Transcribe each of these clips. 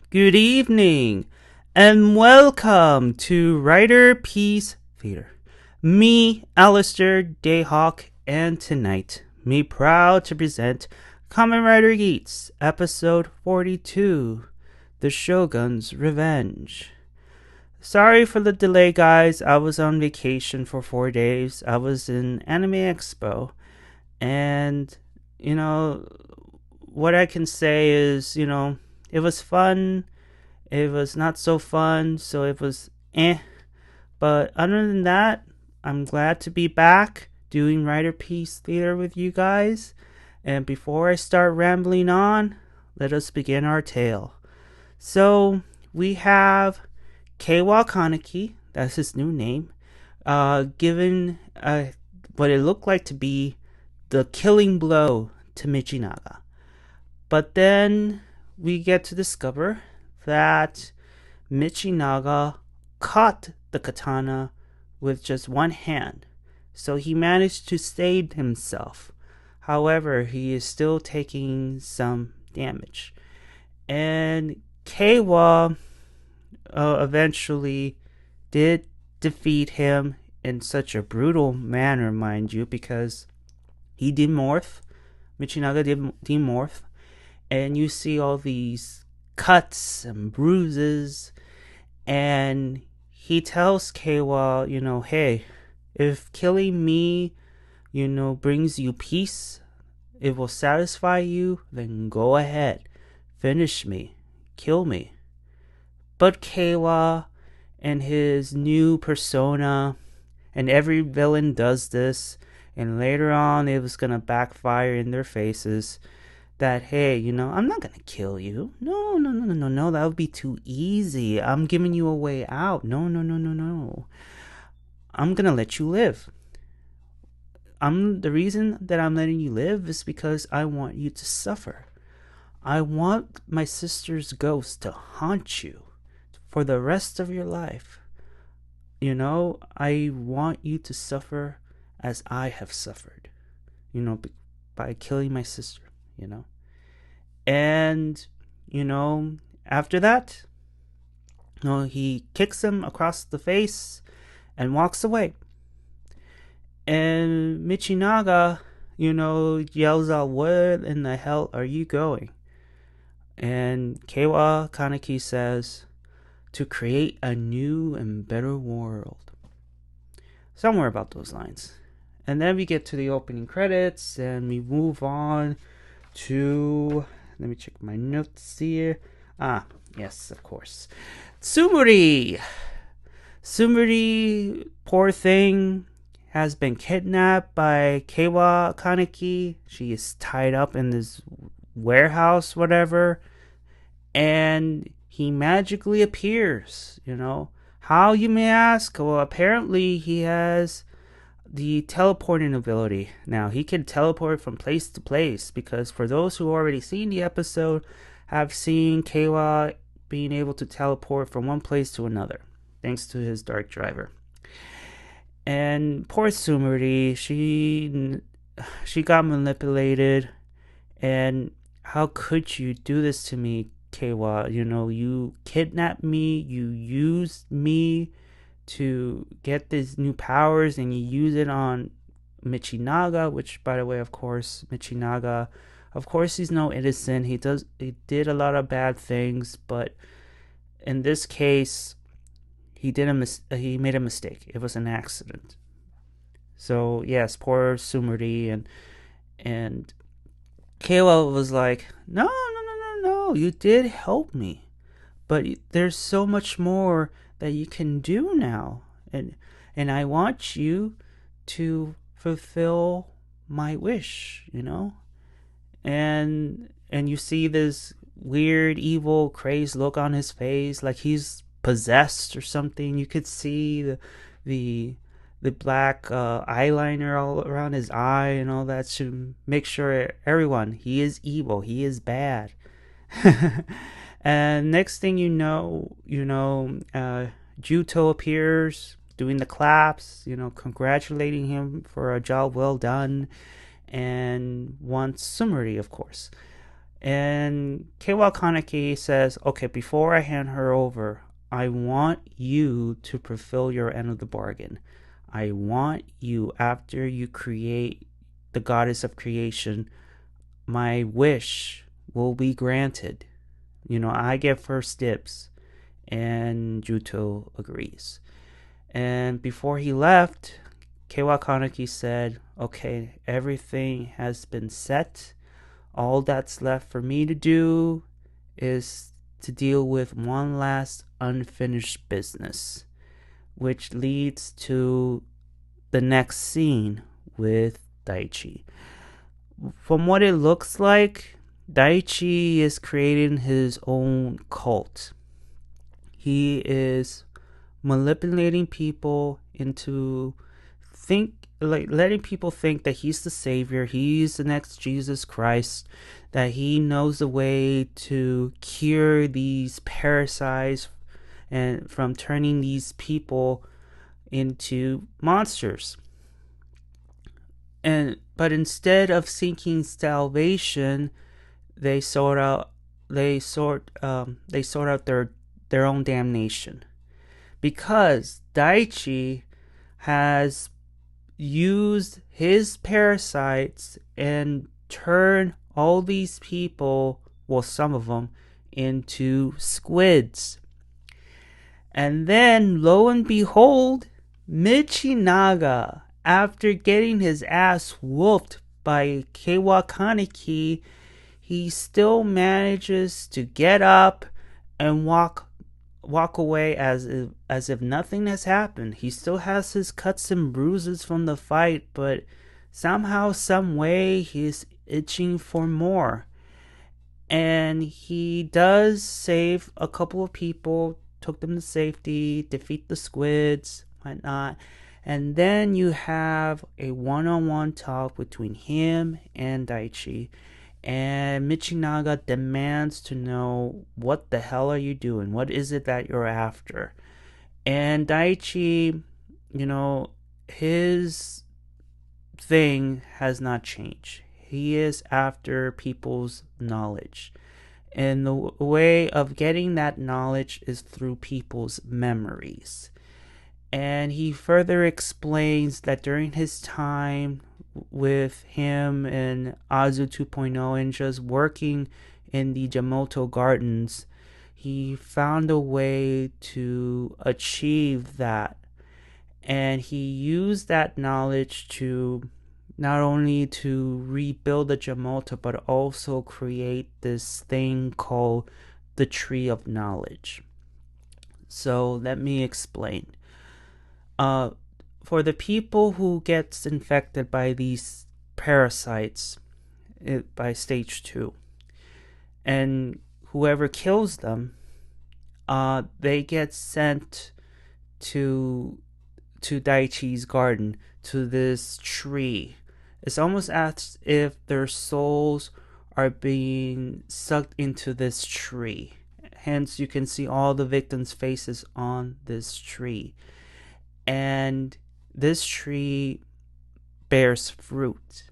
Good evening, and welcome to Riderpiece Theater. Me, Alistair Dayhawk, and tonight, me proud to present Kamen Rider Geats, episode 42, The Shogun's Revenge. Sorry for the delay, guys. I was on vacation for 4 days. I was in Anime Expo, and, what I can say is, it was fun. It was not so fun, so it was eh. But other than that, I'm glad to be back doing Riderpiece Theater with you guys. And before I start rambling on, let us begin our tale. So, we have Keiwa Kaneki, that's his new name, given what it looked like to be the killing blow to Michinaga. But then we get to discover that Michinaga caught the katana with just one hand, so he managed to save himself. However, he is still taking some damage. And Keiwa eventually did defeat him in such a brutal manner, mind you, because he demorphed. Michinaga demorphed. And you see all these cuts and bruises. And he tells Keiwa, hey, if killing me, brings you peace, it will satisfy you, then go ahead. Finish me. Kill me. But Keiwa and his new persona, and every villain does this, and later on it was going to backfire in their faces, that, hey, I'm not gonna kill you. No, that would be too easy. I'm giving you a way out. No. I'm gonna let you live. The reason that I'm letting you live is because I want you to suffer. I want my sister's ghost to haunt you for the rest of your life. I want you to suffer as I have suffered, by killing my sister. And, after that, he kicks him across the face and walks away. And Michinaga, yells out, where in the hell are you going? And Keiwa Kaneki says, to create a new and better world. Somewhere about those lines. And then we get to the opening credits and we move on to, let me check my notes here. Yes, of course. Tsumuri, poor thing, has been kidnapped by Keiwa Kaneki. She is tied up in this warehouse, whatever. And he magically appears, How, you may ask? Well, apparently he has the teleporting ability. Now, he can teleport from place to place, because for those who already seen the episode, have seen Keiwa being able to teleport from one place to another, thanks to his dark driver. And poor Tsumuri, she got manipulated, and how could you do this to me, Keiwa? You kidnapped me, you used me to get these new powers, and you use it on Michinaga, which, by the way, of course, Michinaga, of course, he's no innocent. He did a lot of bad things, but in this case, he made a mistake. It was an accident. So yes, poor Tsumuri, and Keiwa was like, no, you did help me, but there's so much more that you can do now, and I want you to fulfill my wish, and you see this weird, evil, crazed look on his face, like he's possessed or something. You could see the black eyeliner all around his eye and all that to make sure everyone, he is evil, he is bad. And next thing you know, Jitto appears doing the claps, congratulating him for a job well done, and wants Tsumuri, of course. And Keiwa Kaneki says, okay, before I hand her over, I want you to fulfill your end of the bargain. I want you, after you create the goddess of creation, my wish will be granted. I get first dibs. And Jitto agrees. And before he left, Keiwa Kaneki said, okay, everything has been set. All that's left for me to do is to deal with one last unfinished business, which leads to the next scene with Daichi. From what it looks like, Daichi is creating his own cult. He is manipulating people into letting people think that he's the savior, he's the next Jesus Christ, that he knows the way to cure these parasites and from turning these people into monsters. But instead of seeking salvation, they sort out their own damnation, because Daichi has used his parasites and turned all these people, well, some of them, into squids. And then, lo and behold, Michinaga, after getting his ass whooped by Keiwa Kaneki, he still manages to get up and walk away as if nothing has happened. He still has his cuts and bruises from the fight, but somehow, some way, he's itching for more. And he does save a couple of people, took them to safety, defeat the squids, whatnot. And then you have a one-on-one talk between him and Daichi. And Michinaga demands to know, what the hell are you doing? What is it that you're after? And Daichi, his thing has not changed. He is after people's knowledge. And the way of getting that knowledge is through people's memories. And he further explains that during his time with him and Azu 2.0 and just working in the Jamoto Gardens, he found a way to achieve that. And he used that knowledge to not only to rebuild the Jamoto, but also create this thing called the Tree of Knowledge. So let me explain. For the people who gets infected by these parasites by stage 2, and whoever kills them, they get sent to Daichi's garden, to this tree. It's almost as if their souls are being sucked into this tree. Hence, you can see all the victims' faces on this tree. And this tree bears fruit.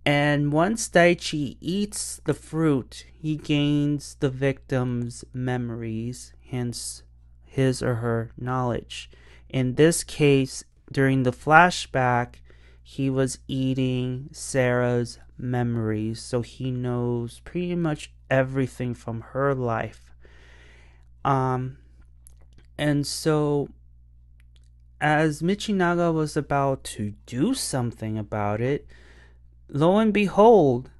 And once Daichi eats the fruit, he gains the victim's memories, hence his or her knowledge. In this case, during the flashback, he was eating Sarah's memories, so he knows pretty much everything from her life. And so, as Michinaga was about to do something about it, lo and behold,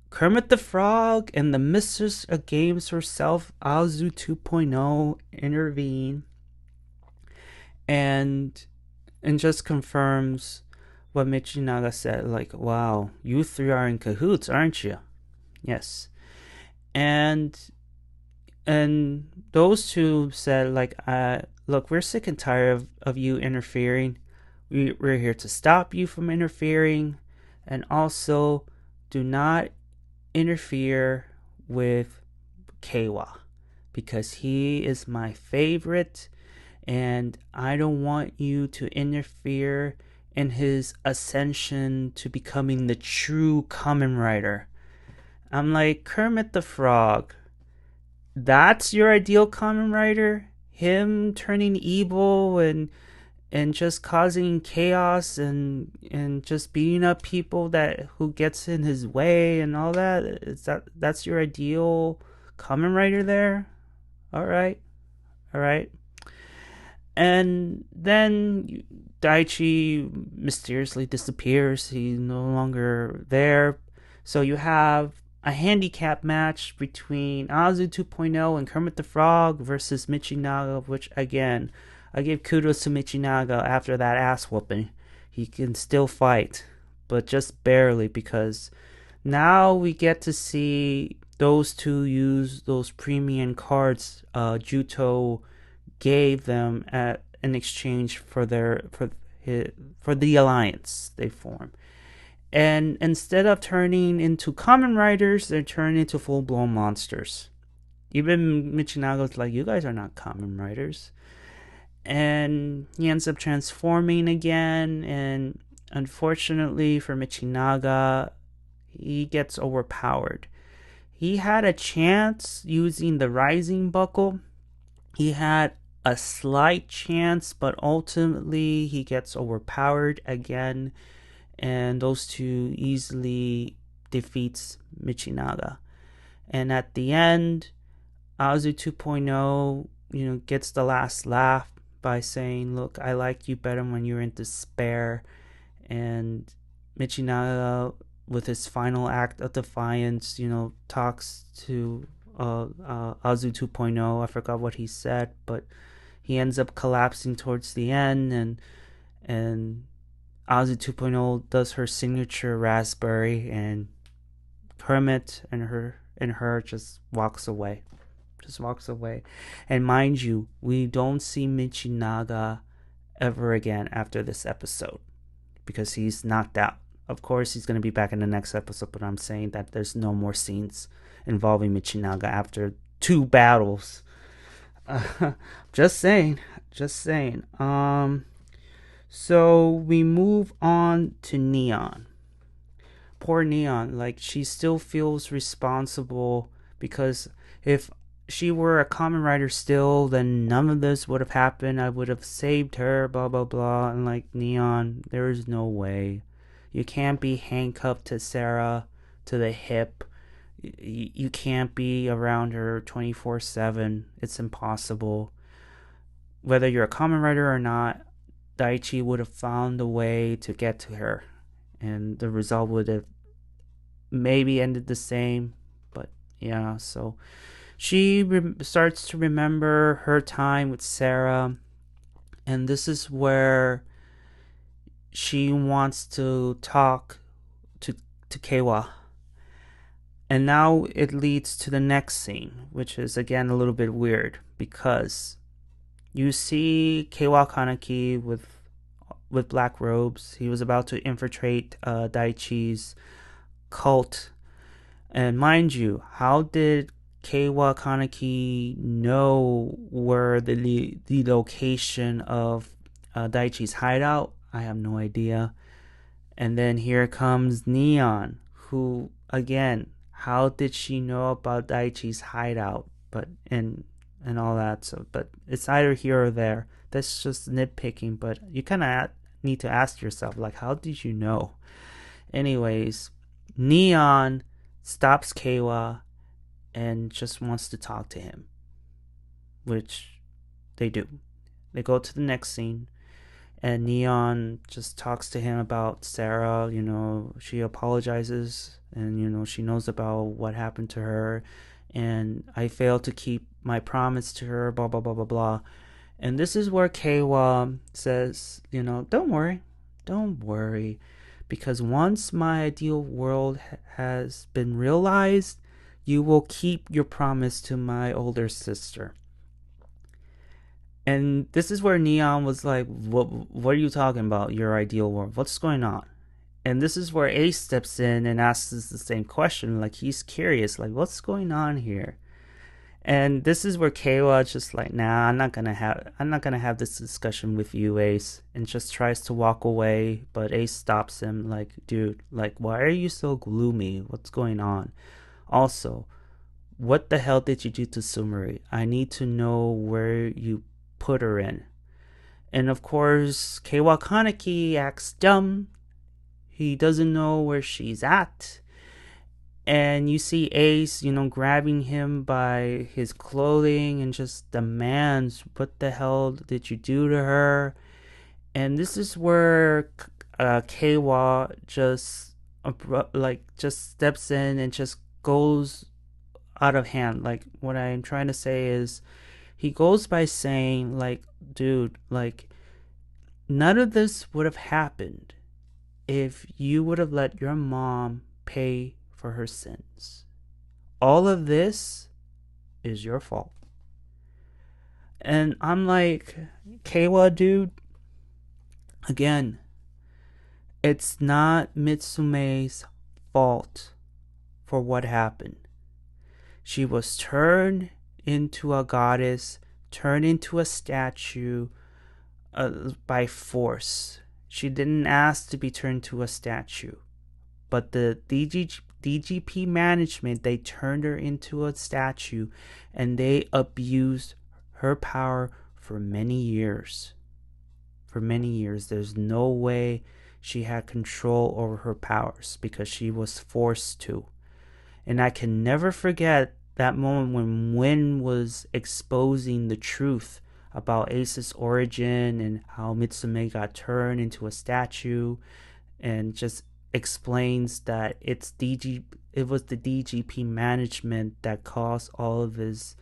Kermit the Frog and the Mistress of Games herself, Azu 2.0, intervene and just confirms what Michinaga said, like, wow, you three are in cahoots, aren't you? Yes. And those two said, like, look, we're sick and tired of you interfering. We're here to stop you from interfering, and also do not interfere with Keiwa, because he is my favorite, and I don't want you to interfere in his ascension to becoming the true Kamen Rider. I'm like, Kermit the Frog, that's your ideal Kamen Rider? Him turning evil and just causing chaos and just beating up people that who gets in his way and all that? That's your ideal Kamen Rider there? All right. All right. And then Daichi mysteriously disappears. He's no longer there. So you have a handicap match between Azu 2.0 and Kermit the Frog versus Michinaga, which again, I give kudos to Michinaga after that ass whooping. He can still fight, but just barely, because now we get to see those two use those premium cards Jitto gave them in exchange for the alliance they form. And instead of turning into common riders, they're turning into full blown monsters. Even Michinaga's like, you guys are not common riders. And he ends up transforming again, and unfortunately for Michinaga, he gets overpowered. He had a chance using the rising buckle. He had a slight chance, but ultimately he gets overpowered again, and those two easily defeats Michinaga. And at the end, Azu 2.0, gets the last laugh by saying, "Look, I like you better when you're in despair." And Michinaga, with his final act of defiance, talks to Azu 2.0. I forgot what he said, but he ends up collapsing towards the end, and Azu 2.0 does her signature raspberry, and Kermit and her just walks away. And mind you, we don't see Michinaga ever again after this episode, because he's knocked out. Of course, he's going to be back in the next episode, but I'm saying that there's no more scenes involving Michinaga after 2 battles. Just saying. So we move on to Neon. Poor Neon, like, she still feels responsible, because if she were a common rider still, then none of this would have happened. I would have saved her, blah blah blah. And like, Neon, there is no way. You can't be handcuffed to Sarah to the hip. You can't be around her 24/7. It's impossible. Whether you're a common rider or not, Daichi would have found a way to get to her, and the result would have maybe ended the same. But yeah, so she starts to remember her time with Sarah, and this is where she wants to talk to Keiwa. And now it leads to the next scene, which is again a little bit weird, because you see Keiwa Kaneki with black robes. He was about to infiltrate Daichi's cult. And mind you, how did Keiwa Kaneki know where the location of Daichi's hideout? I have no idea. And then here comes Neon, who, again, how did she know about Daichi's hideout? But and all that. So, but it's either here or there. That's just nitpicking. But you kind of need to ask yourself, like, how did you know? Anyways, Neon stops Keiwa and just wants to talk to him, which they do. They go to the next scene, and Neon just talks to him about Sarah. She apologizes, and she knows about what happened to her, and I failed to keep my promise to her, blah blah blah blah blah. And this is where Keiwa says, don't worry, because once my ideal world has been realized, you will keep your promise to my older sister. And this is where Neon was like, what are you talking about, your ideal world? What's going on? And this is where Ace steps in and asks us the same question. Like, he's curious, like, what's going on here? And this is where Keiwa just like, nah, I'm not gonna have this discussion with you, Ace, and just tries to walk away. But Ace stops him, like, dude, like, why are you so gloomy? What's going on? Also, what the hell did you do to Tsumuri? I need to know where you put her in. And of course, Keiwa Kaneki acts dumb. He doesn't know where she's at. And you see Ace, grabbing him by his clothing and just demands, what the hell did you do to her? And this is where Keiwa just steps in and just goes out of hand. Like, what I'm trying to say is, he goes by saying, like, dude, like, none of this would have happened if you would have let your mom pay for her sins. All of this is your fault. And I'm like, Keiwa, dude, again, it's not Mitsume's fault for what happened. She was turned into a goddess, turned into a statue by force. She didn't ask to be turned to a statue. But the DGP management, they turned her into a statue, and they abused her power for many years. For many years. There's no way she had control over her powers because she was forced to. And I can never forget that moment when Win was exposing the truth about Ace's origin and how Mitsume got turned into a statue, and just explains that it was the DGP management that caused all of this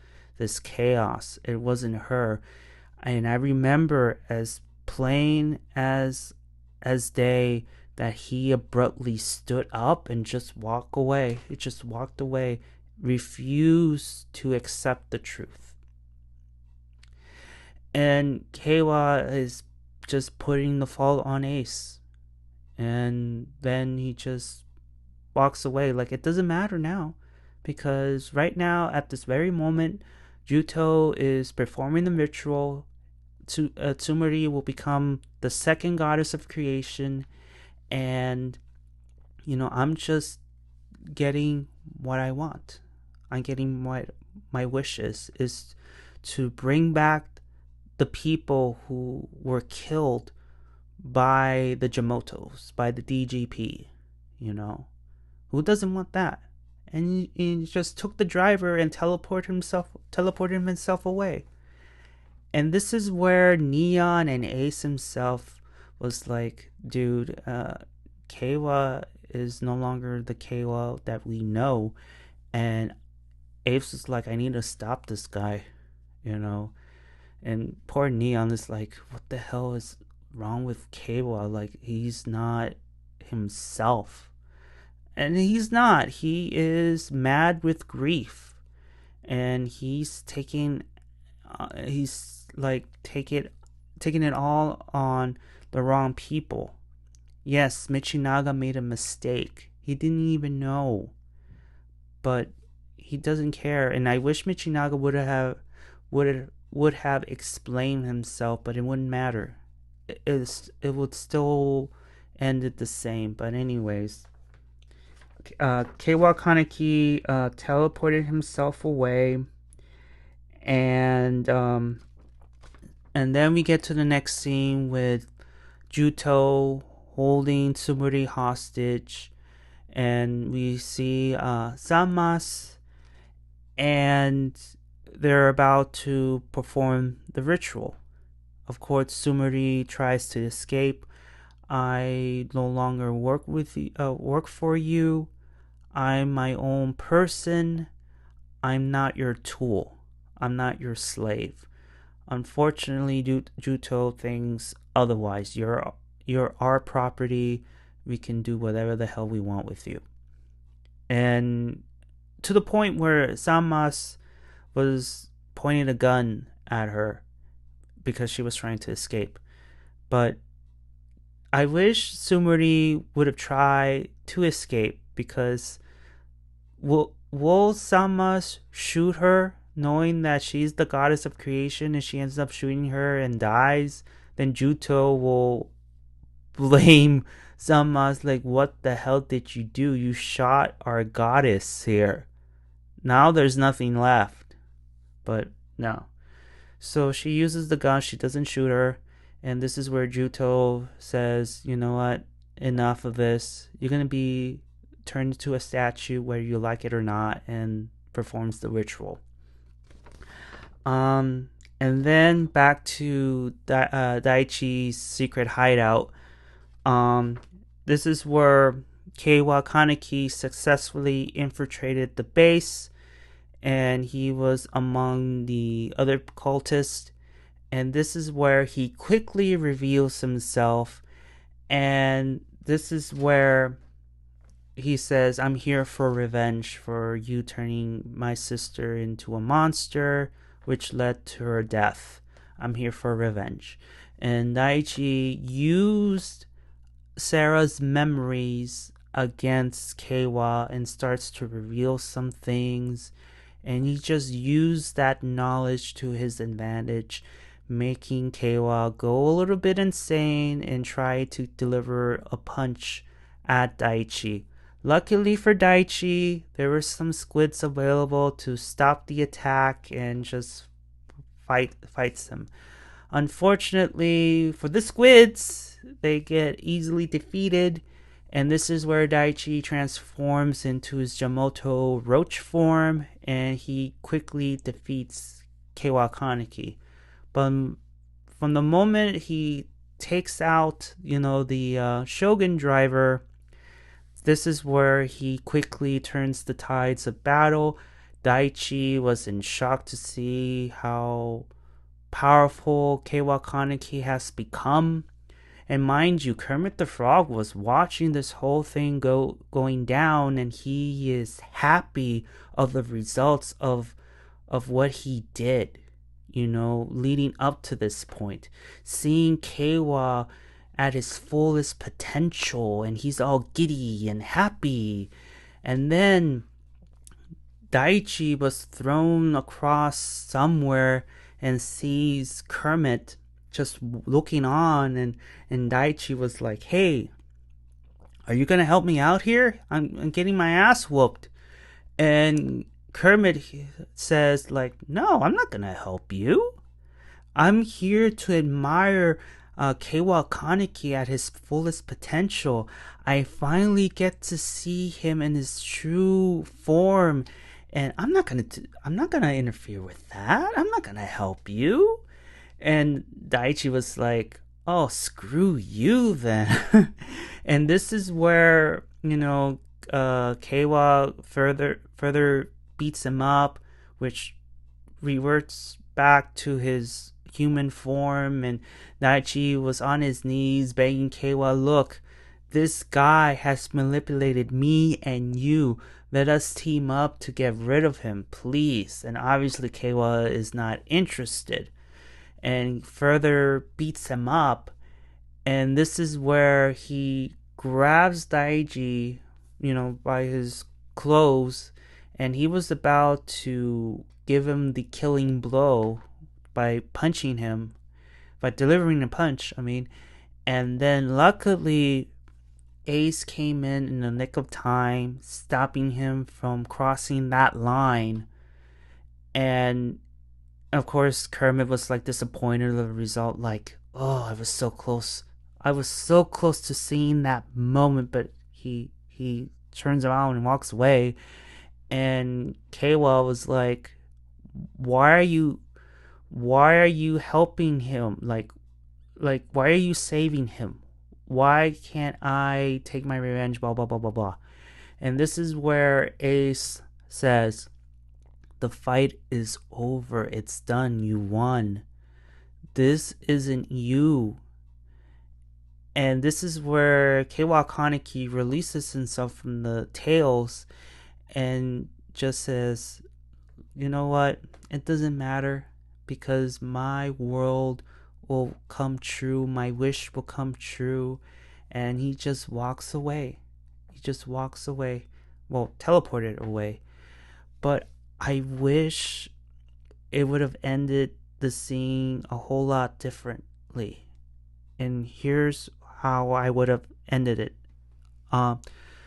chaos. It wasn't her. And I remember as plain as day that he abruptly stood up and just walked away. He just walked away, refused to accept the truth. And Keiwa is just putting the fault on Ace. And then he just walks away. Like, it doesn't matter now. Because right now, at this very moment, Jitto is performing the ritual. Tsumuri will become the second goddess of creation. And, I'm just getting what I want. I'm getting what my wish is to bring back the people who were killed by the Jamotos, by the DGP, Who doesn't want that? And he just took the driver and teleported himself away. And this is where Neon and Ace himself was like, dude, Keiwa is no longer the Keiwa that we know. And Ace was like, I need to stop this guy, And poor Neon is like, what the hell is wrong with Keiwa? Like, he's not himself. And he's not. He is mad with grief. And he's taking it all on the wrong people. Yes, Michinaga made a mistake. He didn't even know. But he doesn't care. And I wish Michinaga would have explained himself, but it wouldn't matter. It would still end it the same. But anyways, Keiwa Kaneki teleported himself away, and then we get to the next scene with Jitto holding Tsumuri hostage, and we see Zanmas, and they're about to perform the ritual. Of course, Tsumuri tries to escape. I no longer work for you. I'm my own person. I'm not your tool. I'm not your slave. Unfortunately, Jitto thinks otherwise. You're our property. We can do whatever the hell we want with you. And to the point where Zanmas was pointing a gun at her because she was trying to escape. But I wish Tsumuri would have tried to escape, because will Zanmas shoot her knowing that she's the goddess of creation, and she ends up shooting her and dies? Then Jitto will blame Zanmas, like, what the hell did you do? You shot our goddess here. Now there's nothing left. But no. So she uses the gun, she doesn't shoot her, and this is where Jitto says, you know what, enough of this. You're gonna be turned into a statue whether you like it or not, and performs the ritual. And then back to Daichi's secret hideout. Um, this is where Keiwa Kaneki successfully infiltrated the base, and he was among the other cultists. And this is where he quickly reveals himself, and this is where he says, I'm here for revenge for you turning my sister into a monster, which led to her death. I'm here for revenge. And Daichi used Sarah's memories against Keiwa and starts to reveal some things. And he just used that knowledge to his advantage, making Keiwa go a little bit insane and try to deliver a punch at Daichi. Luckily for Daichi, there were some squids available to stop the attack and just fights them. Unfortunately for the squids, they get easily defeated, and this is where Daichi transforms into his Jamoto roach form, and he quickly defeats Keiwa Kaneki. But from the moment he takes out, the Shogun driver, this is where he quickly turns the tides of battle. Daichi was in shock to see how powerful Keiwa Kaneki has become. And mind you, Kermit the Frog was watching this whole thing going down, and he is happy of the results of what he did, leading up to this point. Seeing Keiwa at his fullest potential, and he's all giddy and happy. And then Daichi was thrown across somewhere and sees Kermit just looking on, and Daichi was like, hey, are you gonna help me out here? I'm getting my ass whooped. And Kermit says, like, no, I'm not gonna help you. I'm here to admire Keiwa Kaneki at his fullest potential. I finally get to see him in his true form, and I'm not gonna interfere with that. I'm not gonna help you. And Daichi was like, oh, screw you then. And this is where, Keiwa further beats him up, which reverts back to his human form, and Daichi was on his knees begging Keiwa, look, this guy has manipulated me and you. Let us team up to get rid of him, please. And obviously Keiwa is not interested, and further beats him up. And this is where he grabs Daichi, by his clothes, and he was about to give him the killing blow by punching him, by delivering a punch, and then luckily Ace came in the nick of time, stopping him from crossing that line. And of course Kermit was like disappointed of the result, like, oh, I was so close to seeing that moment, but he turns around and walks away. And Keiwa was like, why are you helping him? Like why are you saving him? Why can't I take my revenge? Blah blah blah blah blah. And this is where Ace says, the fight is over, it's done, you won. This isn't you. And this is where Keiwa Kaneki releases himself from the tails and just says, you know what, it doesn't matter, because my world will come true, my wish will come true. And he just walks away. Well, teleported away. But I wish it would have ended the scene a whole lot differently. And here's how I would have ended it.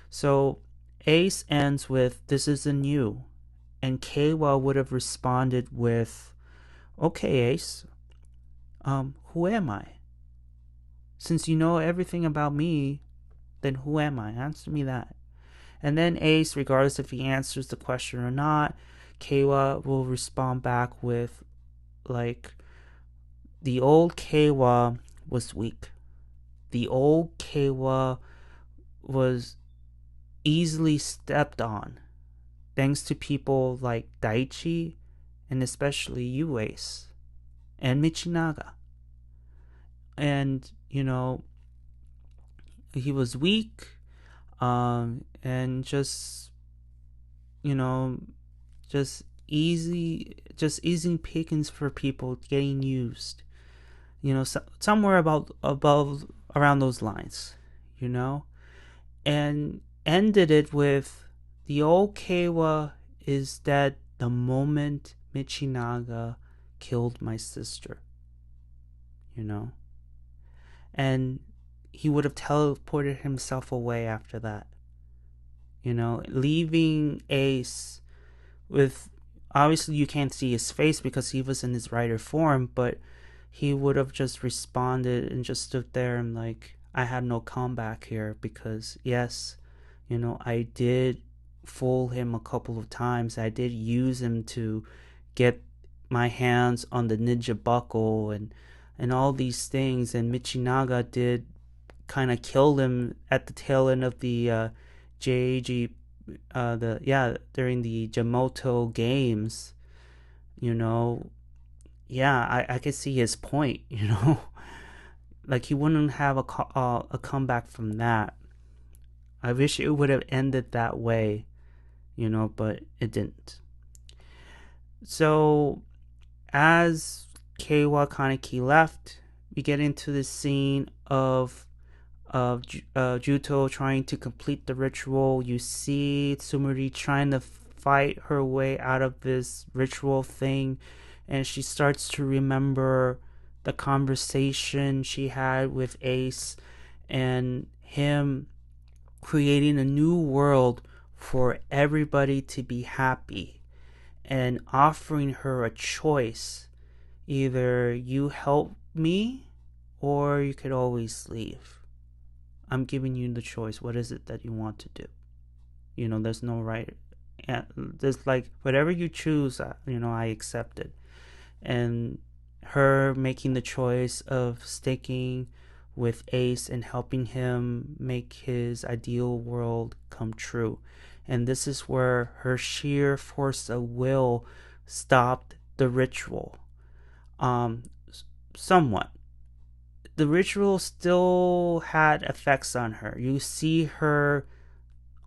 So Ace ends with, this isn't you. And Keiwa would have responded with, "Okay, Ace, who am I? Since you know everything about me, then who am I? Answer me that." And then Ace, regardless if he answers the question or not, Keiwa will respond back with, like, the old Keiwa was weak. The old Keiwa was easily stepped on, thanks to people like Daichi, and especially you, Ace, and Michinaga. And, he was weak, and just, you know, just easy pickings for people getting used. Somewhere above around those lines, and ended it with, the old Keiwa is dead the moment Michinaga killed my sister, and he would have teleported himself away after that, leaving Ace with, obviously you can't see his face because he was in his rider form, but he would have just responded and just stood there and like, I had no comeback here, because yes, I did fool him a couple of times. I did use him to get my hands on the ninja buckle and all these things, and Michinaga did kind of kill him at the tail end of the JAG, during the Jamoto games. I could see his point. Like, he wouldn't have a comeback from that. I wish it would have ended that way, but it didn't. So as Keiwa Kaneki left, we get into the scene of Jitto trying to complete the ritual. You see Tsumuri trying to fight her way out of this ritual thing, and she starts to remember the conversation she had with Ace and him creating a new world for everybody to be happy, and offering her a choice. Either you help me or you could always leave. I'm giving you the choice. What is it that you want to do? There's no right. There's like, whatever you choose, I accept it. And her making the choice of sticking with Ace and helping him make his ideal world come true. And this is where her sheer force of will stopped the ritual. Somewhat. The ritual still had effects on her. You see her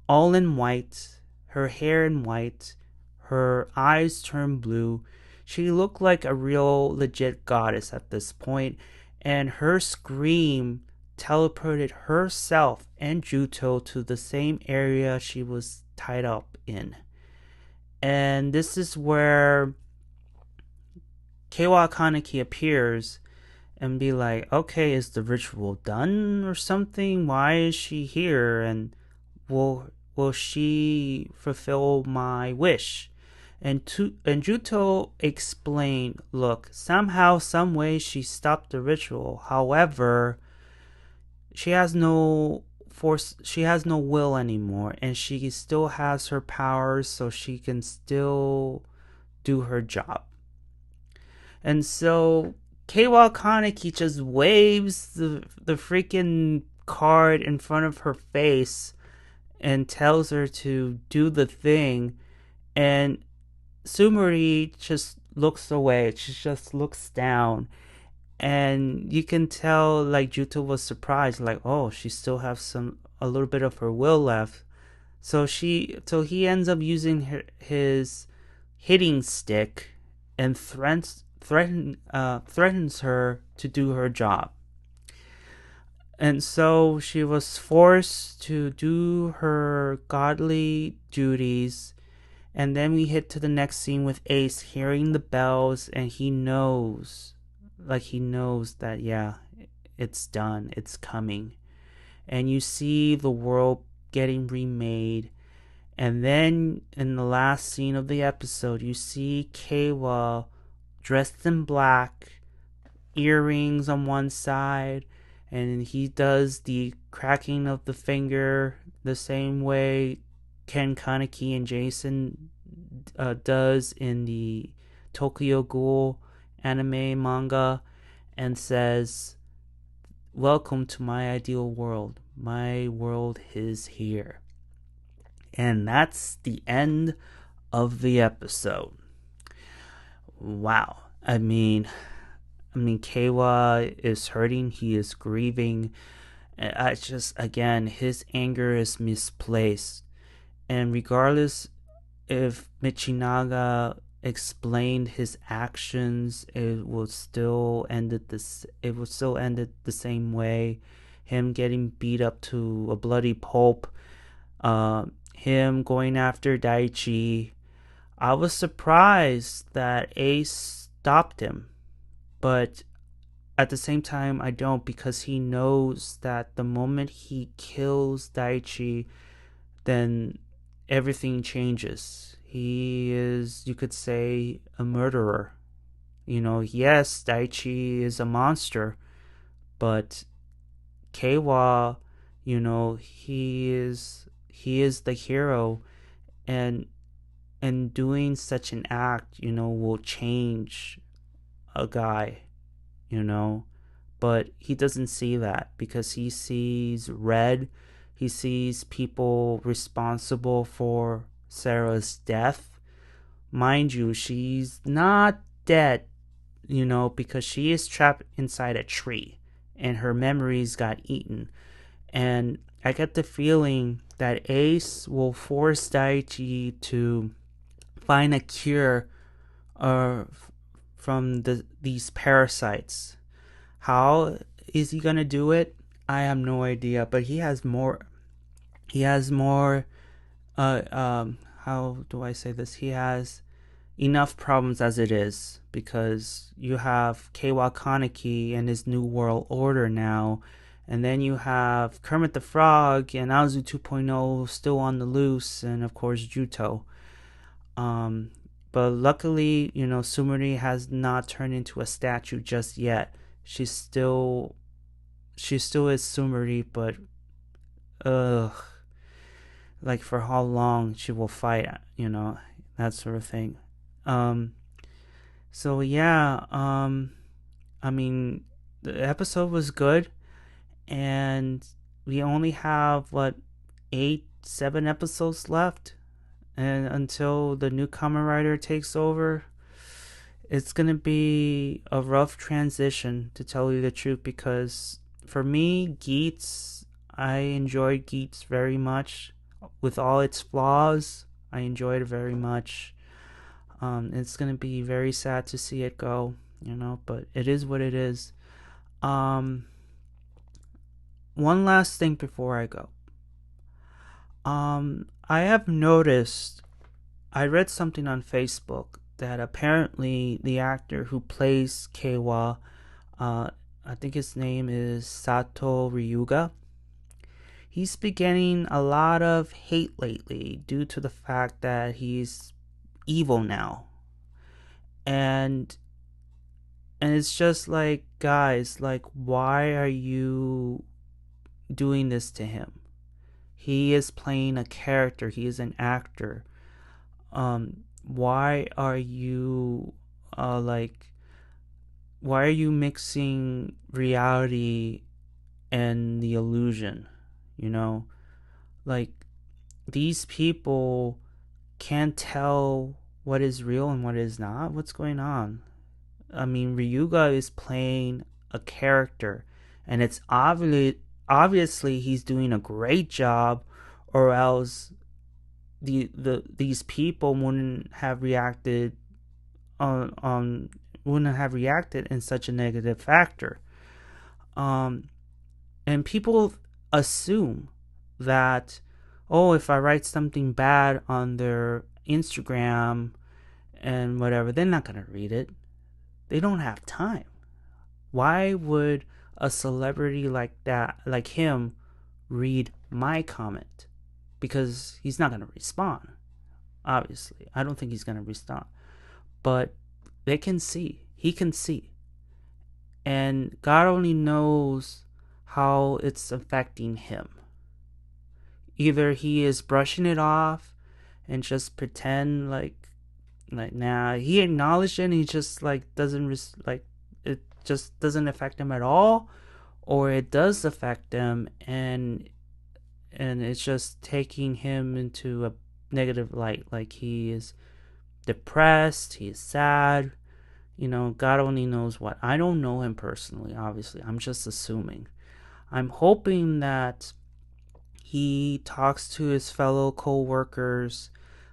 all in white, her hair in white, her eyes turn blue. She looked like a real legit goddess at this point, and her scream teleported herself and Jitto to the same area she was tied up in. And this is where Keiwa Kaneki appears and be like, okay, is the ritual done or something? Why is she here? And will she fulfill my wish? And Jitto explained, look, somehow, some way she stopped the ritual. However, she has no force, she has no will anymore, and she still has her powers, so she can still do her job. And so Keiwa Kaneki just waves the freaking card in front of her face and tells her to do the thing, and Tsumuri just looks away. She just looks down, and you can tell like Jitto was surprised, like, oh, she still has a little bit of her will left. So he ends up using his hitting stick and threatens her to do her job. And so she was forced to do her godly duties. And then we hit to the next scene with Ace hearing the bells, and he knows that, yeah, it's done, it's coming. And you see the world getting remade, And then in the last scene of the episode, you see Keiwa dressed in black, earrings on one side, and he does the cracking of the finger the same way Ken Kaneki and Jason does in the Tokyo Ghoul anime manga, and says, "Welcome to my ideal world. My world is here." And that's the end of the episode. Wow. Keiwa is hurting. He is grieving. I just, again, his anger is misplaced. And regardless if Michinaga explained his actions, it will still end it the same way. Him getting beat up to a bloody pulp. Him going after Daichi. I was surprised that Ace stopped him, but at the same time I don't, because he knows that the moment he kills Daichi, then everything changes. He is, you could say, a murderer. Yes, Daichi is a monster, but Keiwa, he is the hero, and doing such an act, will change a guy, but he doesn't see that, because he sees red. He sees people responsible for Sarah's death. Mind you, she's not dead, because she is trapped inside a tree and her memories got eaten. And I get the feeling that Ace will force Daichi to find a cure from these parasites. How is he gonna do it? I have no idea. But he has more. He has more. How do I say this? He has enough problems as it is, because you have Keiwa Kaneki and his New World Order now, and then you have Kermit the Frog and Aozu 2.0 still on the loose, and of course Jitto. But luckily, Tsumuri has not turned into a statue just yet. She still is Tsumuri, but like, for how long she will fight, that sort of thing. So yeah, the episode was good, and we only have 7 episodes left, and until the new Kamen Rider takes over, it's gonna be a rough transition, to tell you the truth, because for me, Geats, I enjoyed Geats very much. With all its flaws, I enjoyed it very much. It's gonna be very sad to see it go, but it is what it is. One last thing before I go. I have noticed, I read something on Facebook that apparently the actor who plays Keiwa, I think his name is Sato Ryuga, he's been getting a lot of hate lately due to the fact that he's evil now. And it's just like, guys, like, why are you doing this to him? He is playing a character. He is an actor. Why are you why are you mixing reality and the illusion? Like, these people can't tell what is real and what is not. What's going on? Ryuga is playing a character, and it's obviously he's doing a great job, or else these people wouldn't have reacted in such a negative factor. And people assume that, if I write something bad on their Instagram and whatever, they're not gonna read it. They don't have time. Why would a celebrity like him read my comment? because he's not going to respond. Obviously, I don't think he's going to respond. But they can see. He can see. And God only knows how it's affecting him. Either he is brushing it off and just pretend like nah, he acknowledged it and he just like doesn't it just doesn't affect him at all, or it does affect him and it's just taking him into a negative light, like he is depressed, he is sad. God only knows what. I don't know him personally, obviously. I'm just assuming. I'm hoping that he talks to his fellow co-workers,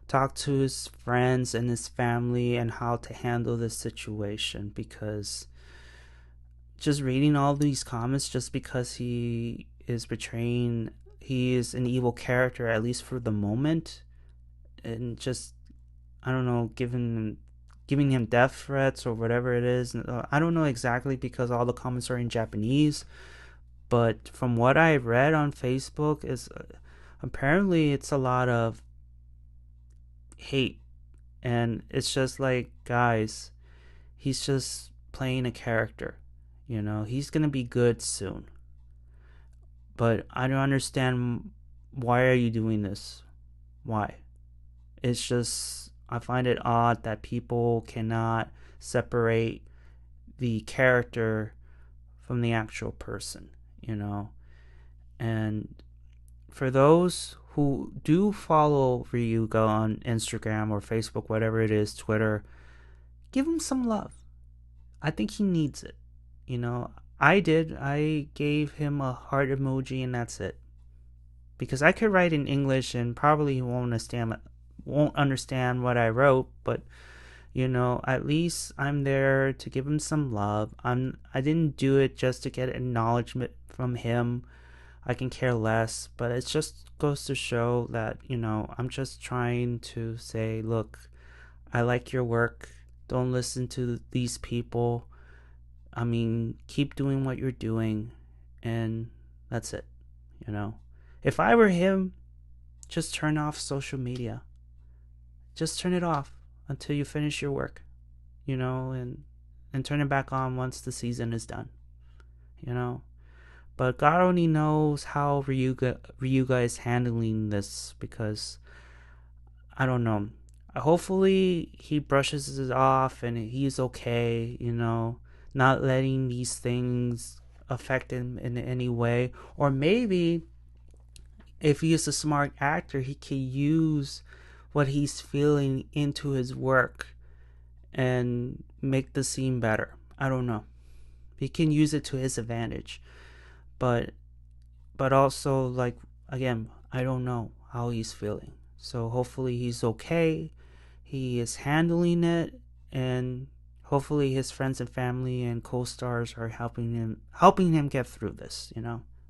talk to his friends and his family and how to handle this situation, because just reading all these comments, just because he is an evil character, at least for the moment, and just, I don't know, giving him death threats or whatever it is. I don't know exactly because all the comments are in Japanese, but from what I read on Facebook is apparently it's a lot of hate, and it's just like, guys, he's just playing a character. He's gonna be good soon, but I don't understand, why are you doing this? Why? It's just, I find it odd that people cannot separate the character from the actual person, And for those who do follow Ryuga on Instagram or Facebook, whatever it is, Twitter, give him some love. I think he needs it. I did. I gave him a heart emoji and that's it. Because I could write in English and probably he won't understand what I wrote, but at least I'm there to give him some love. I didn't do it just to get acknowledgement from him. I can care less, but it just goes to show that, I'm just trying to say, look, I like your work. Don't listen to these people. I mean, keep doing what you're doing, and that's it. If I were him, just turn off social media. Just turn it off until you finish your work, and turn it back on once the season is done, But God only knows how Ryuga is handling this, because I don't know. Hopefully he brushes it off and he's okay, not letting these things affect him in any way. Or maybe if he is a smart actor, he can use what he's feeling into his work and make the scene better. I don't know. He can use it to his advantage. But also, like, again, I don't know how he's feeling. So hopefully he's okay. He is handling it, and hopefully his friends and family and co-stars are helping him get through this,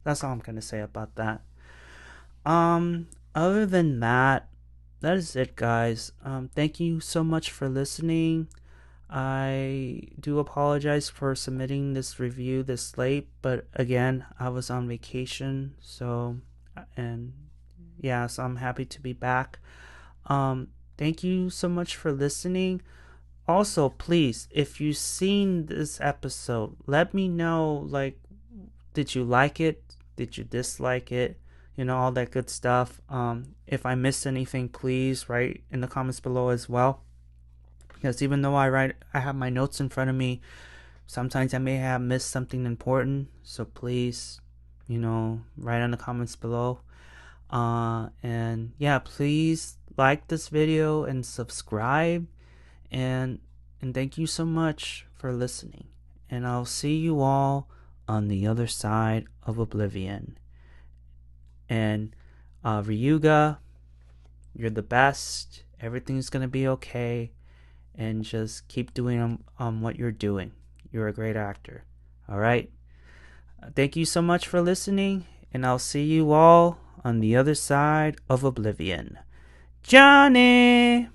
That's all I'm going to say about that. Other than that, that is it, guys. Thank you so much for listening. I do apologize for submitting this review this late, but again, I was on vacation, so I'm happy to be back. Thank you so much for listening. Also, please, if you've seen this episode, let me know, like, did you like it? Did you dislike it? All that good stuff. If I missed anything, please write in the comments below as well. Because even though I have my notes in front of me, sometimes I may have missed something important. So please, write in the comments below. And yeah, please like this video and subscribe. And thank you so much for listening. And I'll see you all on the other side of oblivion. And Ryuga, you're the best. Everything's gonna be okay. And just keep doing what you're doing. You're a great actor. Alright? Thank you so much for listening. And I'll see you all on the other side of oblivion. Johnny!